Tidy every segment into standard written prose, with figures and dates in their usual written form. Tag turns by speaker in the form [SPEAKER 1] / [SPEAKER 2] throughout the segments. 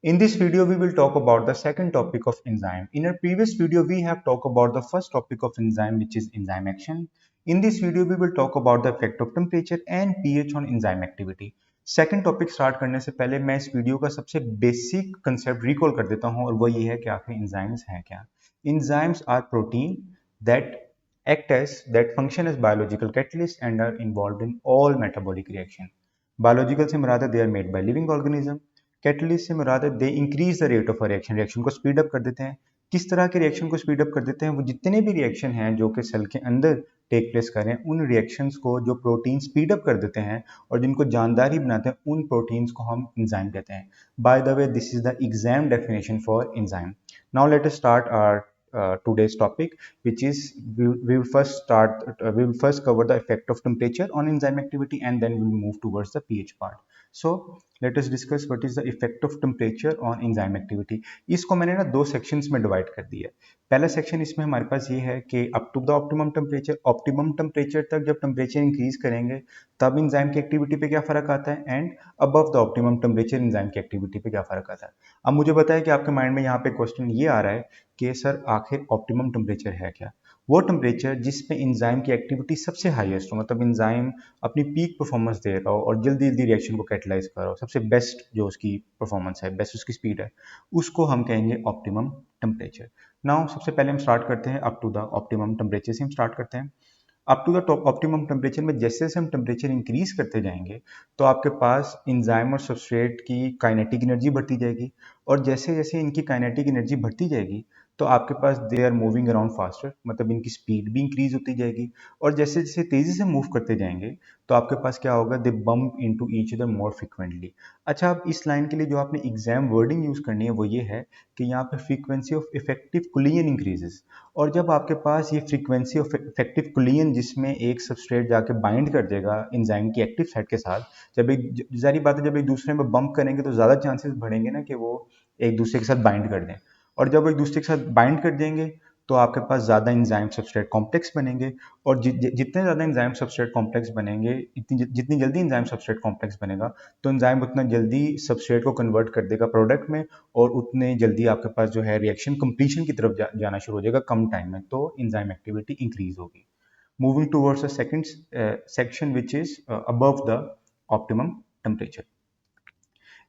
[SPEAKER 1] In this video, we will talk about the second topic of enzyme. In our previous video, we have talked about the first topic of enzyme, which is enzyme action. In this video, we will talk about the effect of temperature and pH on enzyme activity. Second topic start करने से पहले मैं इस video का सबसे basic concept recall कर देता हूं और वो ये है कि आखिर एंजाइम्स हैं क्या. Enzymes are protein that that function as biological catalyst and are involved in all metabolic reaction. Biological से मुराद है they are made by living organism. Catalyst से मुराद है they increase the rate of reaction, reaction को speed up कर देते हैं. किस तरह के रिएक्शन को स्पीड अप कर देते हैं? वो जितने भी रिएक्शन हैं जो कि सेल के अंदर टेक प्लेस करें, उन रिएक्शंस को जो प्रोटीन स्पीड अप कर देते हैं और जिनको जानदार ही बनाते हैं, उन प्रोटीन्स को हम एंजाइम कहते हैं. By the way, this is the exam definition for enzyme. Now let us start our today's topic, which is we will first start we will first cover the effect of temperature on enzyme activity, and then we will move towards the pH part. So let us discuss what is the effect of temperature on enzyme activity. इसको मैंने ना दो sections में divide कर दिया है. पहला section इसमें हमारे पास ये है कि up to the optimum temperature तक जब टेम्परेचर इंक्रीज करेंगे तब इंजाइम की एक्टिविटी पे क्या फर्क आता है, and above the optimum temperature enzyme की एक्टिविटी पे क्या फर्क आता है. अब मुझे बताया कि आपके माइंड में यहाँ पे क्वेश्चन ये आ रहा है कि सर आखिर ऑप्टिमम टेम्परेचर है क्या? वो टेम्परेचर जिस पे इंजाइम की एक्टिविटी सबसे हाईएस्ट हो, मतलब इंजाइम अपनी पीक परफॉर्मेंस दे रहा हो और जल्दी जल्दी रिएक्शन को कैटलाइज कर रहा हो, सबसे बेस्ट जो उसकी परफॉर्मेंस है, बेस्ट उसकी स्पीड है, उसको हम कहेंगे ऑप्टिमम टेम्परेचर. नाउ सबसे पहले हम स्टार्ट करते हैं up to the optimum temperature से हम स्टार्ट करते हैं. Up to the optimum temperature में जैसे जैसे हम टेम्परेचर इंक्रीज करते जाएंगे तो आपके पास इंजाइम और सबस्ट्रेट की काइनेटिक एनर्जी बढ़ती जाएगी, और जैसे जैसे इनकी काइनेटिक एनर्जी बढ़ती जाएगी तो आपके पास they are moving around faster, मतलब इनकी स्पीड भी इंक्रीज होती जाएगी. और जैसे जैसे तेजी से मूव करते जाएंगे तो आपके पास क्या होगा, they bump into each other more frequently. अच्छा, अब इस लाइन के लिए जो आपने एग्जाम वर्डिंग यूज करनी है वो ये है कि यहाँ पे फ्रीक्वेंसी ऑफ इफेक्टिव कुलियन इंक्रीजेस. और जब आपके पास ये फ्रीक्वेंसी ऑफ इफेक्टिव कुलियन, जिसमें एक सबस्ट्रेट जाके बाइंड कर देगा एंजाइम की एक्टिव साइट के साथ, जब एक जारी बात है जब एक दूसरे में बम्प करेंगे तो ज़्यादा चांसेस बढ़ेंगे ना कि वो एक दूसरे के साथ बाइंड कर दें. और जब एक दूसरे के साथ बाइंड कर देंगे तो आपके पास ज़्यादा एंजाइम सबस्ट्रेट कॉम्प्लेक्स बनेंगे. और जितने ज़्यादा एंजाइम सबस्ट्रेट कॉम्प्लेक्स बनेंगे, जितनी जल्दी एंजाइम सबस्ट्रेट कॉम्प्लेक्स बनेगा तो एंजाइम उतना जल्दी सबस्ट्रेट को कन्वर्ट कर देगा प्रोडक्ट में, और उतने जल्दी आपके पास जो है रिएक्शन कंप्लीशन की तरफ जाना शुरू हो जाएगा कम टाइम में, तो एंजाइम एक्टिविटी इंक्रीज होगी. Moving towards the second section which is above the optimum temperature.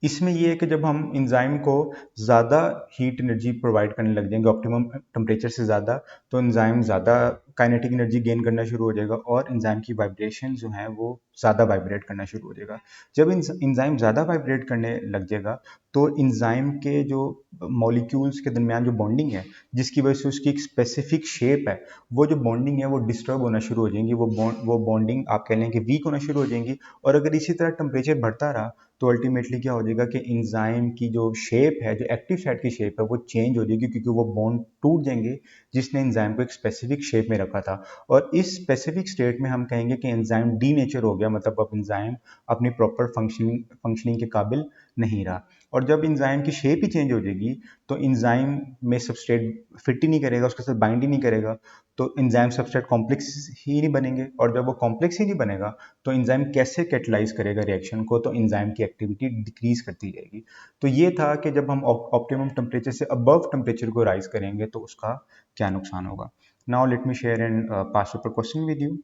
[SPEAKER 1] इसमें ये है कि जब हम इंजाइम को ज़्यादा हीट एनर्जी प्रोवाइड करने लग जाएंगे ऑप्टिमम टेम्परेचर से ज़्यादा, तो इंजाइम ज़्यादा काइनेटिक एनर्जी गेन करना शुरू हो जाएगा और इंजाइम की वाइब्रेशन जो है वो ज़्यादा वाइब्रेट करना शुरू हो जाएगा. जब इंजाइम ज़्यादा वाइब्रेट करने लग जाएगा तो इंजाइम के जो मॉलिक्यूल्स के दरमियान जो बॉन्डिंग है, जिसकी वजह से उसकी एक स्पेसिफिक शेप है, वो जो बॉन्डिंग है वो डिस्टर्ब होना शुरू हो जाएंगी. वो बॉन्डिंग आप कह लें कि वीक होना शुरू हो जाएंगी. और अगर इसी तरह टेम्परेचर बढ़ता रहा तो अल्टीमेटली क्या हो जाएगा कि इंजाइम की जो शेप है, जो एक्टिव साइट की शेप है, वो चेंज हो जाएगी, क्योंकि वो बॉन्ड टूट जाएंगे जिसने इंजाइम को एक स्पेसिफिक शेप में रखा था. और इस स्पेसिफिक स्टेट में हम कहेंगे कि इंजाइम डी नेचर हो गया, मतलब अब इंजाइम अपनी प्रॉपर फंक्शनिंग के काबिल नहीं रहा. और जब इंजाइम की शेप ही चेंज हो जाएगी तो इंजाइम में सबस्ट्रेट फिट ही नहीं करेगा, उसके साथ बाइंड ही नहीं करेगा, तो इंजाइम सबस्ट्रेट कॉम्प्लेक्स ही नहीं बनेंगे. और जब वो कॉम्प्लेक्स ही नहीं बनेगा तो इंजाइम कैसे कैटलाइज करेगा रिएक्शन को, तो इंजाइम की एक्टिविटी डिक्रीज करती जाएगी. तो ये था कि जब हम ऑप्टिमम टेम्परेचर से अबव टेम्परेचर को राइज करेंगे तो उसका क्या नुकसान होगा. Now let me share and pass paper question with you.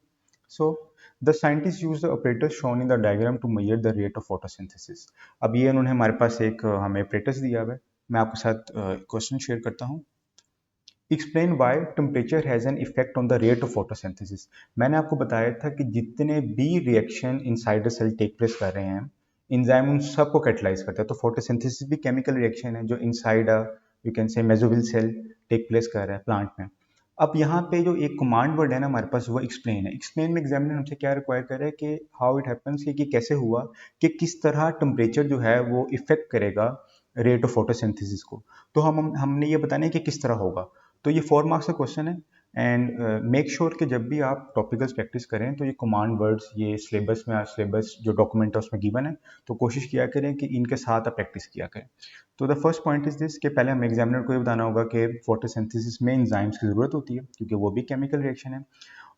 [SPEAKER 1] So the scientist use the operators shown in the diagram to measure the rate of photosynthesis. अब ये उन्होंने हमारे पास एक हमें ऑपरेटर्स दिया हुआ है. मैं आपके साथ क्वेश्चन शेयर करता हूँ. Explain why temperature has an effect on the rate of photosynthesis. मैंने आपको बताया था कि जितने भी reaction inside the cell take place कर रहे हैं, इंजाइम उन सबको कैटलाइज करता है. तो फोटोसिंथेसिस भी केमिकल रिएक्शन है जो inside you can say मेसोविल cell take place कर रहा है प्लांट में. अब यहाँ पे जो एक कमांड वर्ड है ना हमारे पास, वो एक्सप्लेन है. एक्सप्लेन में एग्जामिनर हमसे क्या रिक्वायर कर रहा है कि हाउ इट हैपन्स, कि कैसे हुआ, कि किस तरह टेम्परेचर जो है वो इफेक्ट करेगा रेट ऑफ फोटोसिंथेसिस को. तो हमने ये बताना है कि किस तरह होगा. तो ये 4 मार्क्स का क्वेश्चन है. एंड मेक श्योर कि जब भी आप टॉपिकल्स प्रैक्टिस करें तो ये कमांड वर्ड्स, ये सिलेबस में, सिलेबस जो डॉक्यूमेंट है उसमें गिवन है, तो कोशिश किया करें कि इनके साथ आप प्रैक्टिस किया करें. तो the first point is this, कि पहले हम एग्जामिनर को ये बताना होगा कि फोटोसिंथेसिस में एंजाइम्स की ज़रूरत होती है, क्योंकि वो भी केमिकल रिएक्शन है.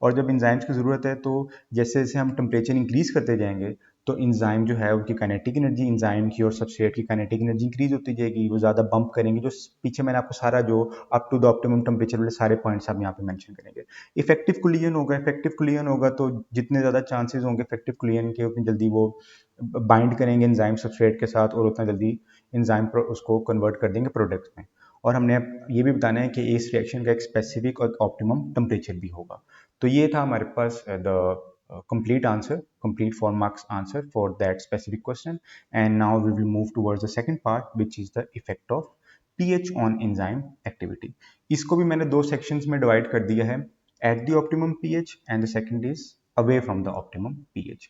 [SPEAKER 1] और जब एंजाइम्स की ज़रूरत है तो जैसे जैसे हम टेम्परेचर इंक्रीज करते जाएंगे तो इंजाइम जो है उनकी काइनेटिक एनर्जी, इंजाइम की और सबस्ट्रेट की काइनेटिक एनर्जी इंक्रीज होती जाएगी, वो ज़्यादा बम्प करेंगे। जो पीछे मैंने आपको सारा जो up to the optimum temperature वाले सारे पॉइंट्स आप यहाँ पे मेंशन करेंगे। इफेक्टिव कुलियन होगा, इफेक्टिव कुलियन होगा तो जितने ज़्यादा चांसेस होंगे इफेक्टिव कुलियन के, उतनी जल्दी वो बाइंड करेंगे इंजाइम सबस्ट्रेट के साथ और उतना जल्दी इंजाइम उसको कन्वर्ट कर देंगे प्रोडक्ट्स में। और हमने अब ये भी बताना है कि इस रिएक्शन का एक स्पेसिफिक और ऑप्टिमम टेम्परेचर भी होगा। तो ये था हमारे पास the complete answer, complete 4 marks answer for that specific question. And now we will move towards the second part, which is the effect of pH on enzyme activity. इसको भी मैंने दो sections में divide कर दिया है, at the optimum pH and the second is away from the optimum pH.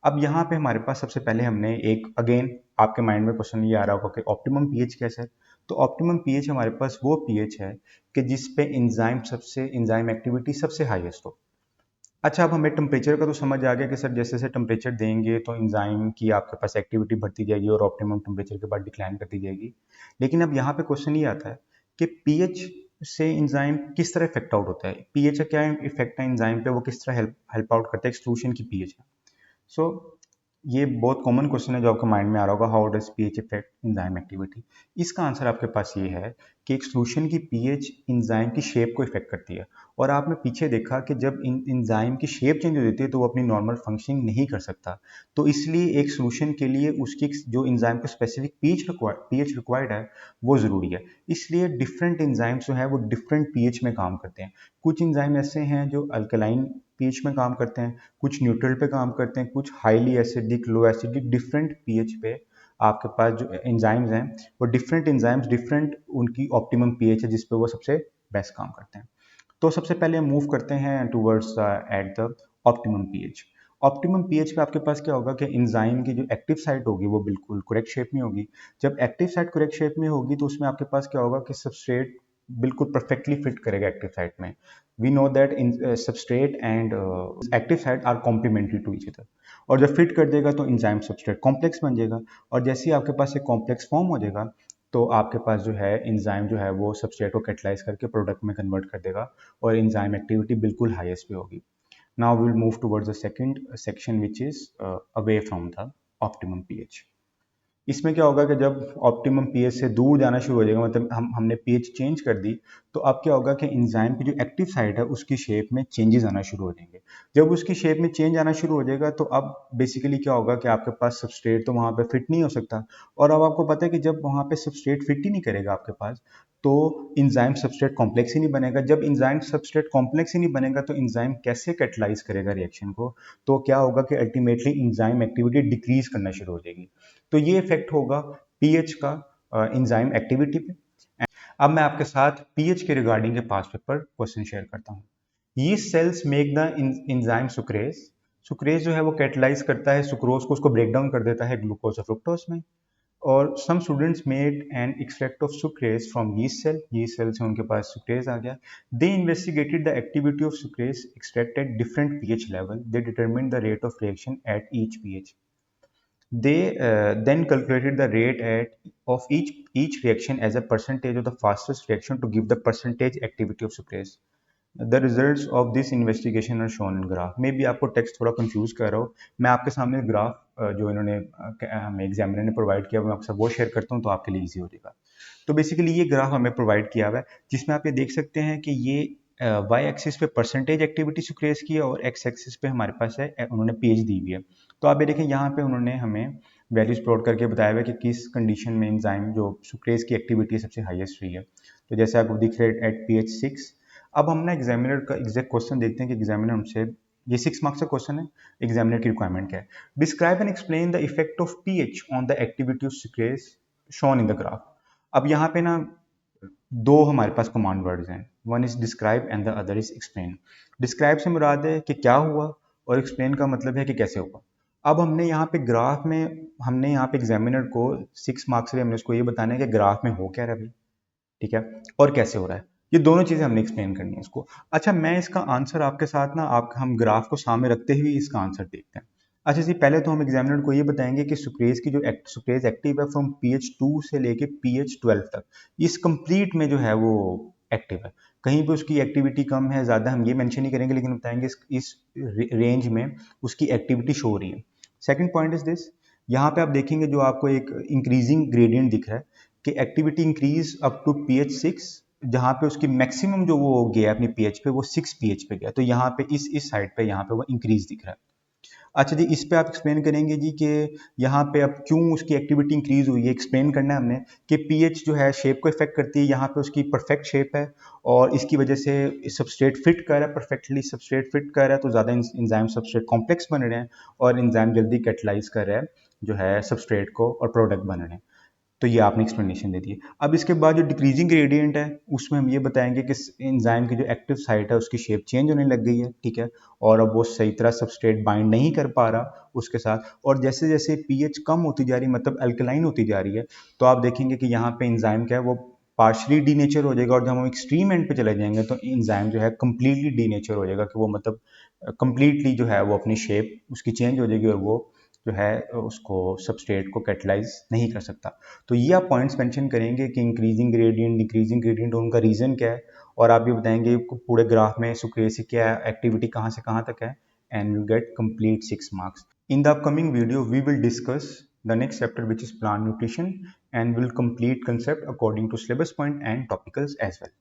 [SPEAKER 1] अब यहाँ पे हमारे पास सबसे पहले हमने एक अगेन आपके माइंड में क्वेश्चन ये आ रहा होगा कि ऑप्टिमम पीएच कैसा है। तो ऑप्टिमम पीएच हमारे पास वो पीएच है कि जिस पे इंजाइम एक्टिविटी सबसे हाईएस्ट हो। अच्छा, अब हमें टेम्परेचर का तो समझ आ गया कि सर जैसे जैसे टेम्परेचर देंगे तो इंजाइम की आपके पास एक्टिविटी बढ़ती जाएगी और ऑप्टिमम टेम्परेचर के बाद डिक्लाइन करती जाएगी। लेकिन अब यहाँ पे क्वेश्चन ये आता है कि पीएच से इंजाइम किस तरह इफेक्ट आउट होता है, पीएच का क्या इफेक्ट है इंजाइम पे, वो किस तरह हेल्प आउट करता है एक सोल्यूशन की पीएच। सो ये बहुत कॉमन क्वेश्चन है जो आपके माइंड में आ रहा होगा, how does pH effect enzyme activity. इसका आंसर आपके पास ये है कि एक सॉल्यूशन की पीएच एंजाइम की शेप को इफेक्ट करती है। और आपने पीछे देखा कि जब एंजाइम की शेप चेंज हो जाती है तो वो अपनी नॉर्मल फंक्शनिंग नहीं कर सकता। तो इसलिए एक सॉल्यूशन के लिए उसकी जो एंजाइम को स्पेसिफिक पीएच रिक्वायर्ड है वो ज़रूरी है। इसलिए डिफरेंट एंजाइम्स जो है वो डिफरेंट पीएच में काम करते हैं। कुछ एंजाइम ऐसे हैं जो अल्कलाइन पीएच में काम करते हैं, कुछ न्यूट्रल पे काम करते हैं, कुछ हाईली एसिडिक, लो एसिडिक, डिफरेंट पीएच पे आपके पास जो एंजाइम्स हैं वो डिफरेंट एंजाइम्स डिफरेंट उनकी ऑप्टिमम पीएच है जिस पे वो सबसे बेस्ट काम करते हैं। तो सबसे पहले हम मूव करते हैं towards at the optimum pH. Optimum pH पे आपके पास क्या होगा कि एंजाइम की जो एक्टिव साइट होगी वो बिल्कुल करेक्ट शेप में होगी। जब एक्टिव साइट करेक्ट शेप में होगी तो उसमें आपके पास क्या होगा कि सबस्ट्रेट बिल्कुल परफेक्टली फिट करेगा एक्टिव साइट में। We know that in substrate and active site are complementary to each other. और जब फिट कर देगा तो एंजाइम सबस्ट्रेट कॉम्प्लेक्स बन जाएगा। और जैसे ही आपके पास एक कॉम्प्लेक्स फॉर्म हो जाएगा तो आपके पास जो है एंजाइम जो है वो सबस्ट्रेट को कैटलाइज करके प्रोडक्ट में कन्वर्ट कर देगा और एंजाइम एक्टिविटी बिल्कुल हाईएस्ट पे होगी। Now we will move towards the second section which is away from the optimum pH. इसमें क्या होगा कि जब ऑप्टिमम पीएच से दूर जाना शुरू हो जाएगा, मतलब हमने पीएच चेंज कर दी, तो अब क्या होगा कि एंजाइम की जो एक्टिव साइट है उसकी शेप में चेंजेस आना शुरू हो जाएंगे। जब उसकी शेप में चेंज आना शुरू हो जाएगा तो अब बेसिकली क्या होगा कि आपके पास सबस्ट्रेट तो वहाँ पे फिट नहीं हो सकता। और अब आपको पता है कि जब वहाँ पे सबस्ट्रेट फिट ही नहीं करेगा आपके पास तो इंजाइम सबस्ट्रेट कॉम्प्लेक्स ही नहीं बनेगा। जब इंजाइम सबस्ट्रेट कॉम्प्लेक्स ही नहीं बनेगा तो इंजाइम कैसे कैटलाइज करेगा रिएक्शन को। तो क्या होगा कि अल्टीमेटली इंजाइम एक्टिविटी डिक्रीज करना शुरू हो जाएगी। तो ये इफेक्ट होगा पीएच का एंजाइम एक्टिविटी पे। अब मैं आपके साथ पीएच के रिगार्डिंग के पास पेपर क्वेश्चन शेयर करता हूँ। ये cells make the enzyme sucrase. Sucrase जो है वो कैटलाइज करता है सुक्रोज को, उसको ब्रेक डाउन कर देता है ग्लूकोज और फ्रुक्टोज में। और some students made an extract of sucrase from yeast cell से उनके पास सुक्रेज आ गया। They investigated the activity of sucrase extract at different pH level. They determine the rate of reaction at each pH. They then calculated the rate of each reaction as a percentage of the fastest reaction to give the percentage activity of sucrase. The results of this investigation are shown in graph. मे भी आपको text थोड़ा confuse कर रहा हो, मैं आपके सामने graph जो इन्होंने हमें एग्जामिनर ने प्रोवाइड किया मैं आपसे वो शेयर करता हूँ तो आपके लिए इजी हो जाएगा। तो बेसिकली ये ग्राफ हमें प्रोवाइड किया हुआ है जिसमें आप ये देख सकते हैं कि ये वाई एक्सिस पे परसेंटेज एक्टिविटी सुक्रेज की है और एक्स एक्सिस पे हमारे पास है उन्होंने पीएच दी हुई है। तो आप ये देखें यहाँ पे उन्होंने हमें वैल्यूज प्लॉट करके बताया हुआ है कि किस कंडीशन में एंजाइम जो सुक्रेज की एक्टिविटी सबसे हाईएस्ट रही है। तो जैसे आपको दिख रहा है एट पीएच 6। अब हम ना एग्जामिनर का एग्जैक्ट क्वेश्चन देखते हैं कि एग्जामिनर हमसे, ये 6 मार्क्स का क्वेश्चन है, एग्जामिनर की रिक्वायरमेंट क्या है। Describe and explain the effect of pH on the activity of sucrase shown in the graph. अब यहाँ पे ना दो हमारे पास कमांड वर्ड्स हैं, one is describe and the other is explain. Describe से मुराद है कि क्या हुआ और एक्सप्लेन का मतलब है कि कैसे हुआ। अब हमने यहाँ पे ग्राफ में, हमने यहाँ पे एग्जामिनर को 6 मार्क्स से हमने उसको ये बताना है कि ग्राफ में हो क्या रहा है, ठीक है, और कैसे हो रहा है। ये दोनों चीजें हमने एक्सप्लेन करनी है इसको। अच्छा, मैं इसका आंसर आपके साथ ना आप हम ग्राफ को सामने रखते हुए इसका आंसर देखते हैं। अच्छा जी, पहले तो हम एग्जामिनर को ये बताएंगे कि सुक्रेज की जो सुक्रेज एक्टिव है फ्रॉम पीएच 2 से लेके पीएच 12 तक, इस कंप्लीट में जो है वो एक्टिव है। कहीं पे उसकी एक्टिविटी कम है ज़्यादा हम ये मेंशन नहीं करेंगे, लेकिन बताएंगे इस रेंज में उसकी एक्टिविटी शो हो रही है। सेकंड पॉइंट इज दिस, यहाँ पे आप देखेंगे जो आपको एक इंक्रीजिंग ग्रेडियंट दिख रहा है कि activity increase up to pH 6, जहाँ पे उसकी मैक्सिमम जो वो गया अपनी पीएच पे वो 6 पीएच पे गया, तो यहाँ पे इस साइड पे यहाँ पे वो इंक्रीज दिख रहा है। अच्छा जी, इस पे आप एक्सप्लेन करेंगे जी कि यहाँ पे अब क्यों उसकी एक्टिविटी इंक्रीज हुई है, एक्सप्लेन करना है हमने कि पीएच जो है शेप को इफेक्ट करती है, यहाँ पे उसकी परफेक्ट शेप है और इसकी वजह से सबस्ट्रेट फिट कर रहा है, परफेक्टली सबस्ट्रेट फिट कर रहा है, तो ज़्यादा इंजाइम सबस्ट्रेट कॉम्प्लेक्स बन रहे हैं और इंजाइम जल्दी कैटलाइज कर रहा है जो है सबस्ट्रेट को और प्रोडक्ट बन रहे हैं। तो ये आपने एक्सप्लेनेशन दे दी। अब इसके बाद जो डिक्रीजिंग ग्रेडियंट है उसमें हम ये बताएंगे कि एंजाइम की जो एक्टिव साइट है उसकी शेप चेंज होने लग गई है, ठीक है, और अब वो सही तरह सबस्ट्रेट बाइंड नहीं कर पा रहा उसके साथ, और जैसे जैसे पीएच कम होती जा रही है मतलब अल्कलाइन होती जा रही है, तो आप देखेंगे कि यहाँ पे एंजाइम क्या है वो पार्शली डीनेचर हो जाएगा, और जब हम एक्सट्रीम एंड पे चले जाएंगे तो एंजाइम जो है कम्प्लीटली डीनेचर हो जाएगा, कि वो मतलब कम्प्लीटली जो है वो अपनी शेप उसकी चेंज हो जाएगी और वो जो है उसको सबस्ट्रेट को कैटलाइज नहीं कर सकता। तो ये आप पॉइंट्स मेंशन करेंगे कि इंक्रीजिंग ग्रेडियंट डिक्रीजिंग ग्रेडियंट उनका रीज़न क्या है, और आप ये बताएंगे पूरे ग्राफ में सुक्रेसी क्या है, एक्टिविटी कहाँ से कहाँ तक है, and you get complete 6 marks. In the upcoming video we will discuss the next chapter, which is plant nutrition, and will complete concept according to syllabus point and topicals as well.